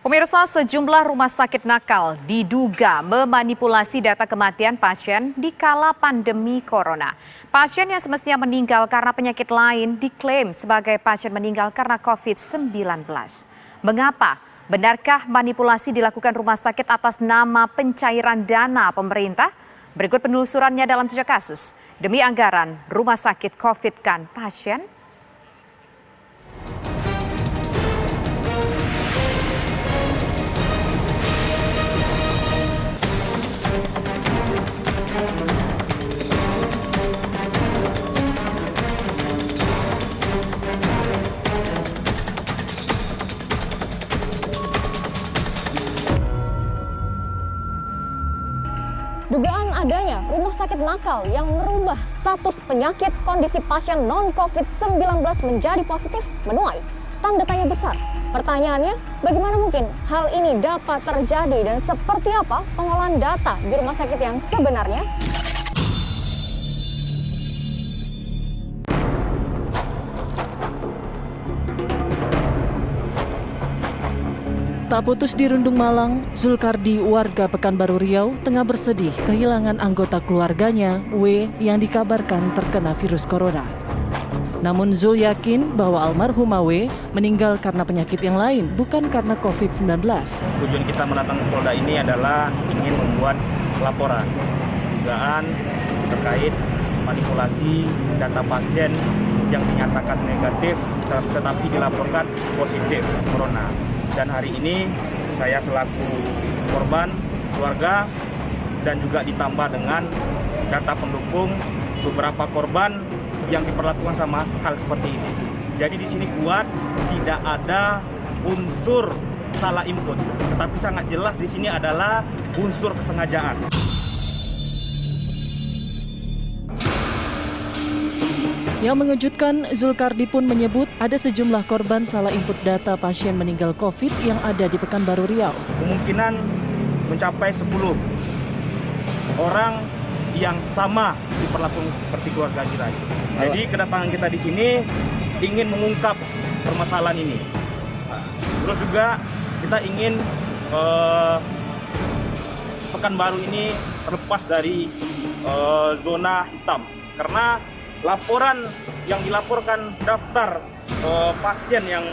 Pemirsa, sejumlah rumah sakit nakal diduga memanipulasi data kematian pasien di kala pandemi corona. Pasien yang semestinya meninggal karena penyakit lain diklaim sebagai pasien meninggal karena COVID-19. Mengapa? Benarkah manipulasi dilakukan rumah sakit atas nama pencairan dana pemerintah? Berikut penelusurannya dalam 3 kasus. Demi anggaran, rumah sakit COVID-kan pasien. Dugaan adanya rumah sakit nakal yang merubah status penyakit kondisi pasien non-COVID-19 menjadi positif menuai tanda tanya besar. Pertanyaannya, bagaimana mungkin hal ini dapat terjadi dan seperti apa pengolahan data di rumah sakit yang sebenarnya? Tak putus di Rundung Malang, Zulkardi warga Pekanbaru Riau tengah bersedih kehilangan anggota keluarganya, W, yang dikabarkan terkena virus corona. Namun Zul yakin bahwa almarhumah W meninggal karena penyakit yang lain, bukan karena COVID-19. Tujuan kita mendatangi Polda ini adalah ingin membuat laporan dugaan terkait manipulasi data pasien yang dinyatakan negatif tetapi dilaporkan positif corona. Dan hari ini saya selaku korban, keluarga, dan juga ditambah dengan data pendukung beberapa korban yang diperlakukan sama hal seperti ini. Jadi di sini kuat tidak ada unsur salah input, tetapi sangat jelas di sini adalah unsur kesengajaan. Yang mengejutkan, Zulkardi pun menyebut ada sejumlah korban salah input data pasien meninggal COVID yang ada di Pekanbaru Riau. Kemungkinan mencapai 10 orang yang sama diperlakukan seperti keluarga kita. Jadi kedatangan kita di sini ingin mengungkap permasalahan ini. Terus juga kita ingin Pekanbaru ini terlepas dari zona hitam, karena laporan yang dilaporkan daftar pasien yang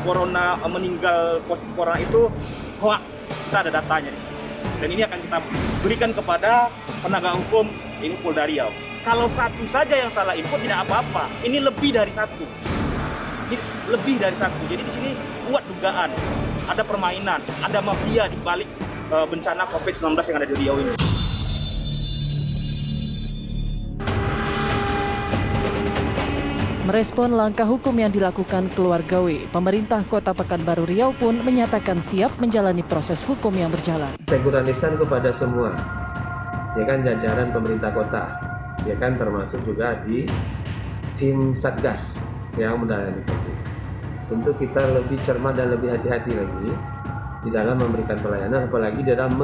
corona meninggal positif corona itu hoax. Kita ada datanya di sini. Dan ini akan kita berikan kepada penegak hukum ini Polda Riau. Kalau satu saja yang salah input tidak apa-apa. Ini lebih dari satu. Ini lebih dari satu. Jadi di sini kuat dugaan ada permainan, ada mafia di balik bencana COVID-19 yang ada di Riau ini. Merespon langkah hukum yang dilakukan keluarga W, pemerintah Kota Pekanbaru Riau pun menyatakan siap menjalani proses hukum yang berjalan. Teguran lisan kepada semua, ya kan, jajaran pemerintah kota, ya kan, termasuk juga di tim Satgas yang menangani COVID. Untuk kita lebih cermat dan lebih hati-hati lagi di dalam memberikan pelayanan, apalagi dalam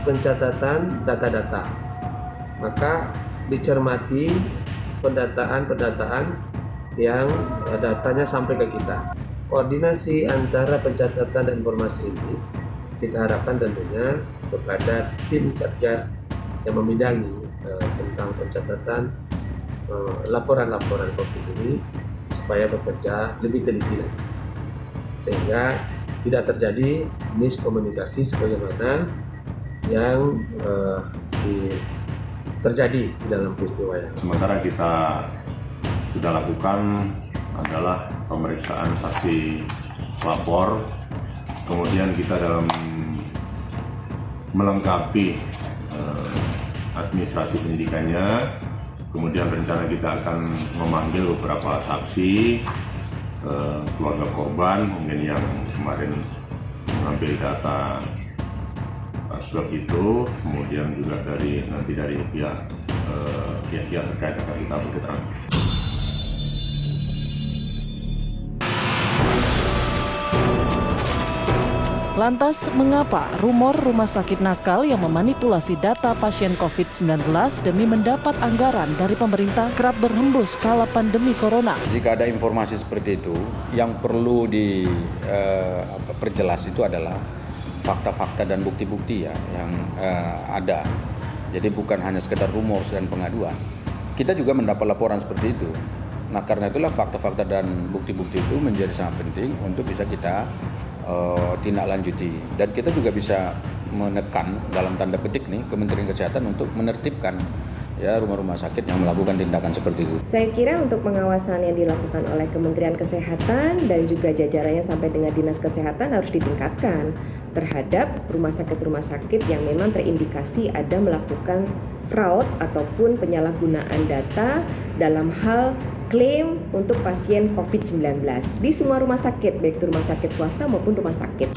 pencatatan data-data. Maka dicermati pendataan yang datanya sampai ke kita. Koordinasi antara pencatatan dan informasi ini kita harapkan tentunya kepada tim Satgas yang membidangi tentang pencatatan laporan-laporan COVID ini supaya bekerja lebih teliti lagi, sehingga tidak terjadi miskomunikasi sebagaimana yang terjadi di dalam peristiwa yang. Sementara kita sudah lakukan adalah pemeriksaan saksi pelapor, kemudian kita dalam melengkapi administrasi penyidikannya, kemudian rencana kita akan memanggil beberapa saksi, keluarga korban, mungkin yang kemarin mengambil data swab itu, kemudian juga dari pihak terkait akan kita berketerangan. Lantas, mengapa rumor rumah sakit nakal yang memanipulasi data pasien COVID-19 demi mendapat anggaran dari pemerintah kerap berhembus kala pandemi corona? Jika ada informasi seperti itu, yang perlu diperjelas itu adalah fakta-fakta dan bukti-bukti ya yang ada. Jadi bukan hanya sekedar rumor dan pengaduan. Kita juga mendapat laporan seperti itu. Nah, karena itulah fakta-fakta dan bukti-bukti itu menjadi sangat penting untuk bisa kita tindak lanjuti, dan kita juga bisa menekan dalam tanda petik nih Kementerian Kesehatan untuk menertibkan ya rumah-rumah sakit yang melakukan tindakan seperti itu. Saya kira untuk pengawasan yang dilakukan oleh Kementerian Kesehatan dan juga jajarannya sampai dengan Dinas Kesehatan harus ditingkatkan terhadap rumah sakit yang memang terindikasi ada melakukan fraud ataupun penyalahgunaan data dalam hal klaim untuk pasien COVID-19 di semua rumah sakit, baik itu rumah sakit swasta maupun rumah sakit.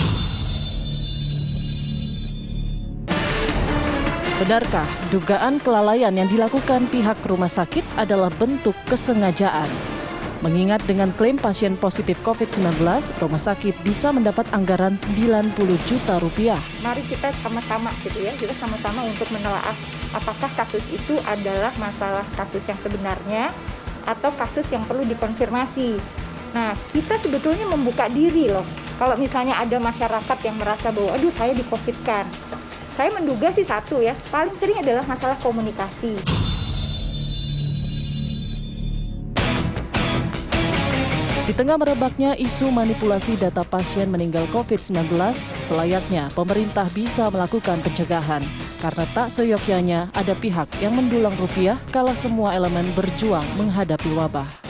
Benarkah dugaan kelalaian yang dilakukan pihak rumah sakit adalah bentuk kesengajaan? Mengingat dengan klaim pasien positif COVID-19, rumah sakit bisa mendapat anggaran 90 juta rupiah. Mari kita sama-sama kita sama-sama untuk menelaah apakah kasus itu adalah masalah kasus yang sebenarnya atau kasus yang perlu dikonfirmasi. Nah, kita sebetulnya membuka diri loh. Kalau misalnya ada masyarakat yang merasa bahwa aduh saya di-COVID-kan. Saya menduga sih satu ya, paling sering adalah masalah komunikasi. Di tengah merebaknya isu manipulasi data pasien meninggal COVID-19, selayaknya pemerintah bisa melakukan pencegahan. Karena tak seyogyanya ada pihak yang mendulang rupiah kala semua elemen berjuang menghadapi wabah.